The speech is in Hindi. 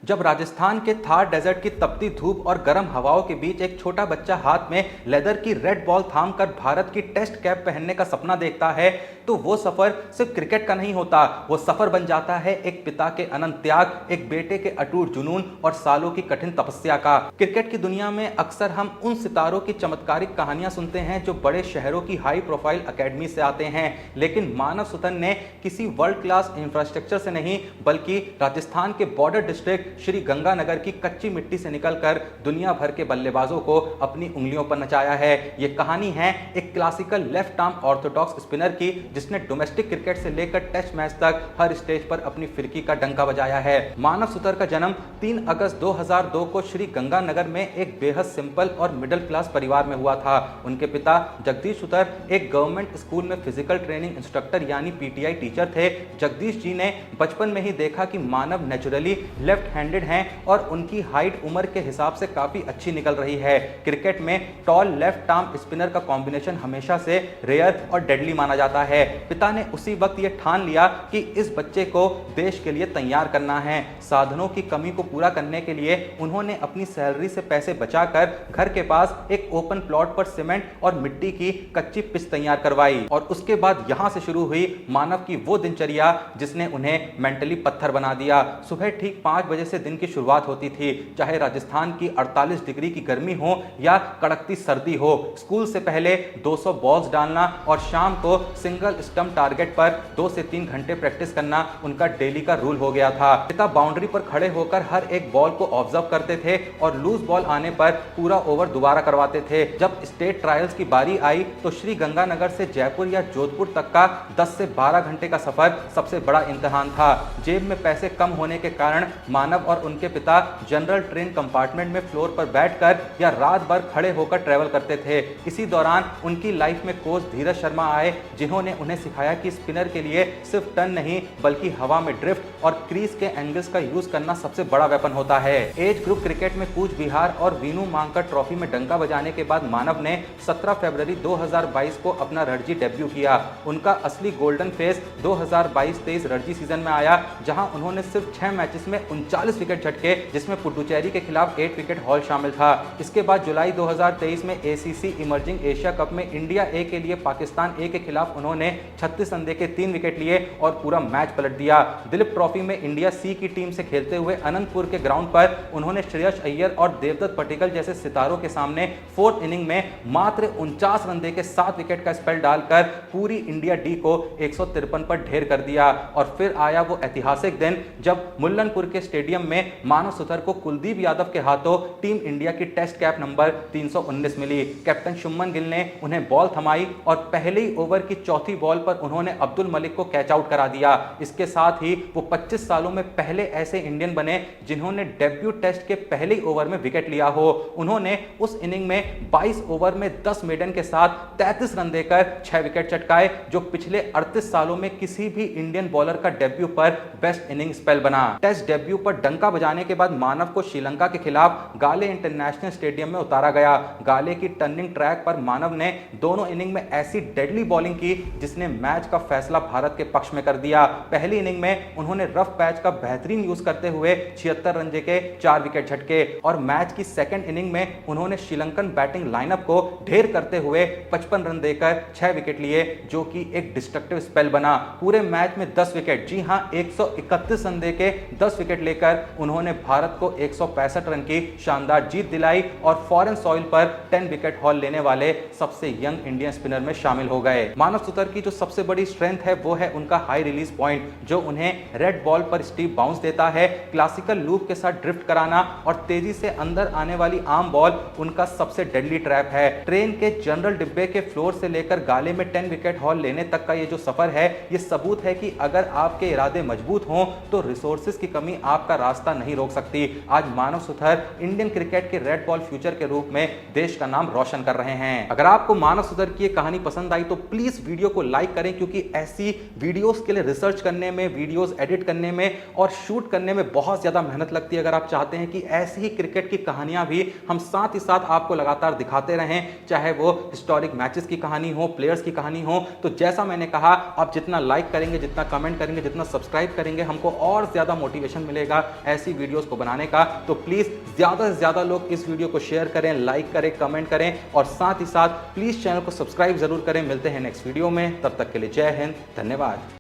जब राजस्थान के थार डेजर्ट की तपती धूप और गर्म हवाओं के बीच एक छोटा बच्चा हाथ में लेदर की रेड बॉल थामकर भारत की टेस्ट कैप पहनने का सपना देखता है तो वो सफर सिर्फ क्रिकेट का नहीं होता, वो सफर बन जाता है एक पिता के अनंत त्याग, एक बेटे के अटूट जुनून और सालों की कठिन तपस्या का। क्रिकेट की दुनिया में अक्सर हम उन सितारों की चमत्कारिक कहानियां सुनते हैं जो बड़े शहरों की हाई प्रोफाइल अकेडमी से आते हैं, लेकिन मानव सुतन ने किसी वर्ल्ड क्लास इंफ्रास्ट्रक्चर से नहीं बल्कि राजस्थान के बॉर्डर डिस्ट्रिक्ट श्री गंगानगर की कच्ची मिट्टी से निकलकर दुनिया भर के बल्लेबाजों को अपनी उंगलियों पर नचाया है। यह कहानी है एक classical left arm Orthodox spinner की जिसने डोमेस्टिक क्रिकेट से लेकर टेस्ट मैच तक हर स्टेज पर अपनी फिरकी का डंका बजाया है। मानव सुतर का जन्म 3 अगस्त 2002 को श्री गंगानगर में एक बेहद सिंपल और मिडिल क्लास परिवार में हुआ था। उनके पिता जगदीश सुतर एक गवर्नमेंट स्कूल में फिजिकल ट्रेनिंग इंस्ट्रक्टर यानी पीटीआई टीचर थे। जगदीश जी ने बचपन में ही देखा कि मानव नेचुरली लेफ्ट हैंडेड हैं और उनकी हाइट उम्र के हिसाब से काफी अच्छी निकल रही है। क्रिकेट में टॉल लेफ्ट आर्म स्पिनर का कॉम्बिनेशन हमेशा से रेयर और डेडली माना जाता है। पिता ने उसी वक्त यह ठान लिया कि इस बच्चे को देश के लिए तैयार करना है। साधनों की कमी को पूरा करने के लिए उन्होंने अपनी सैलरी से पैसे बचाकर घर के पास एक ओपन प्लॉट पर सीमेंट और मिट्टी की कच्ची पिच तैयार करवाई और उसके बाद यहां से शुरू हुई मानव की वो दिनचर्या जिसने उन्हें मेंटली पत्थर बना दिया। सुबह ठीक 5 बजे से दिन की शुरुआत होती थी, चाहे राजस्थान की 48 डिग्री की गर्मी हो या कड़कती सर्दी हो। स्कूल से पहले 200 बॉल्स डालना और शाम को सिंगल स्टंप टारगेट पर 2 से 3 घंटे प्रैक्टिस करना उनका डेली का रूल हो गया था। पिता बाउंड्री पर खड़े होकर हर एक बॉल को ऑब्जर्व करते थे और लूज बॉल आने पर पूरा ओवर दोबारा करवाते थे। जब स्टेट ट्रायल्स की बारी आई तो श्री गंगानगर से जयपुर या जोधपुर तक का 10 से 12 घंटे का सफर सबसे बड़ा इम्तिहान था। जेब में पैसे कम होने के कारण मानव और उनके पिता जनरल ट्रेन कंपार्टमेंट में फ्लोर पर बैठकर या रात भर खड़े होकर ट्रेवल करते थे। इसी दौरान उनकी लाइफ में कोच धीरज शर्मा आए जिन्होंने उन्हें सिखाया कि स्पिनर के लिए सिर्फ टर्न नहीं बल्कि हवा में ड्रिफ्ट और क्रीज के एंगल्स का यूज करना सबसे बड़ा वेपन होता है। एज ग्रुप क्रिकेट में कूच बिहार और वीनू मांगकर ट्रॉफी में डंका बजाने के बाद मानव ने 17 फरवरी 2022 को अपना रणजी डेब्यू किया। उनका असली गोल्डन फेस 2022-23 रणजी सीजन में आया जहां उन्होंने सिर्फ 6 मैचेस में 39 विकेट झटके जिसमें पुडुचेरी के खिलाफ 8 विकेट हॉल शामिल था। इसके बाद जुलाई 2023 में एसीसी इमर्जिंग एशिया कप में इंडिया ए के लिए पाकिस्तान ए के खिलाफ उन्होंने 36 रन के 3 विकेट लिए और पूरा मैच पलट दिया। दिलीप ट्रॉफी में इंडिया सी की टीम से खेलते हुए अनंतपुर के ग्राउंड पर उन्होंने श्रेयस अय्यर और देवदत्त पटिकल जैसे सितारों के सामने 4th इनिंग में मात्र 49 रन देकर 7 विकेट का स्पेल डालकर पूरी इंडिया डी को 153 पर ढेर कर दिया। और फिर आया वो ऐतिहासिक दिन जब मुल्लनपुर के स्टेडियम में मानव सुतर को कुलदीप यादव के हाथों टीम इंडिया की टेस्ट कैप नंबर 319 मिली। कैप्टन शुभमन गिल ने उन्हें बॉल थमाई और पहले ही ओवर की चौथी बॉल पर उन्होंने अब्दुल मलिक को कैच आउट करा दिया। इसके साथ ही वो 25 सालों में पहले ऐसे इंडियन बने जिन्होंने डेब्यू टेस्ट के पहले ही ओवर में विकेट लिया हो। उन्होंने उस इनिंग में 22 ओवर में 10 मेडन के साथ 33 रन देकर 6 विकेट चटकाए जो पिछले 38 सालों में किसी भी इंडियन बॉलर का डेब्यू पर बेस्ट इनिंग स्पेल बना। टेस्ट डेब्यू पर डंका बजाने के बाद मानव को श्रीलंका के खिलाफ गाले इंटरनेशनल स्टेडियम में उतारा गया। गाले की टर्निंग ट्रैक पर मानव ने दोनों इनिंग में ऐसी डेडली बॉलिंग की जिसने मैच का फैसला भारत के पक्ष में कर दिया। पहली इनिंग में उन्होंने रफ पैच का बेहतरीन यूज करते हुए 76 रन के 4 विकेट झटके और मैच की सेकंड इनिंग में उन्होंने श्रीलंकन बैटिंग लाइनअप को ढेर करते हुए 55 रन देकर 6 विकेट लिए जो कि एक डिस्ट्रक्टिव स्पेल बना। पूरे मैच में 10 विकेट, जी हां 131 रन देके 10 विकेट लेकर उन्होंने भारत को 165 रन की शानदार जीत दिलाई और फॉरेन सॉइल पर 10 विकेट हॉल लेने वाले सबसे यंग इंडियन स्पिनर में शामिल हो गए। मानव सुतर की जो सबसे बड़ी स्ट्रेंथ है वो है उनका हाई रिलीज पॉइंट जो उन्हें रेड बॉल पर स्टीप बाउंस देता है। क्लासिकल लूप के साथ ड्रिफ्ट कराना और तेजी से अंदर आने वाली आर्म बॉल उनका सबसे डेडली ट्रैप है। ट्रेन के जनरल डिब्बे के फ्लोर से लेकर गाले में 10 विकेट हॉल लेने तक का ये जो सफर है ये सबूत है कि अगर आपके इरादे मजबूत हों तो रिसोर्सेज की कमी आपका रास्ता नहीं रोक सकती। आज मानव सुतर इंडियन क्रिकेट के रेड बॉल फ्यूचर के रूप में देश का नाम रोशन कर रहे हैं। अगर आपको मानव सुतर की कहानी पसंद आई तो प्लीज वीडियो को लाइक करें क्योंकि ऐसी वीडियोस के लिए रिसर्च करने में, वीडियोस एडिट करने में और शूट करने में बहुत ज्यादा मेहनत लगती है। अगर आप चाहते हैं कि ऐसी ही क्रिकेट की कहानियां भी हम साथ ही साथ आपको लगातार दिखाते रहें, चाहे वो हिस्टोरिक मैचेस की कहानी हो, प्लेयर्स की कहानी हो, तो जैसा मैंने कहा आप जितना लाइक करेंगे, जितना कमेंट करेंगे, जितना सब्सक्राइब करेंगे हमको और ज्यादा मोटिवेशन मिलेगा ऐसी वीडियोस को बनाने का। तो प्लीज ज्यादा से ज्यादा लोग इस वीडियो को शेयर करें, लाइक करें, कमेंट करें और साथ ही साथ प्लीज चैनल को सब्सक्राइब जरूर करें। मिलते हैं नेक्स्ट वीडियो में, तब तक के लिए जय हिंद, धन्यवाद।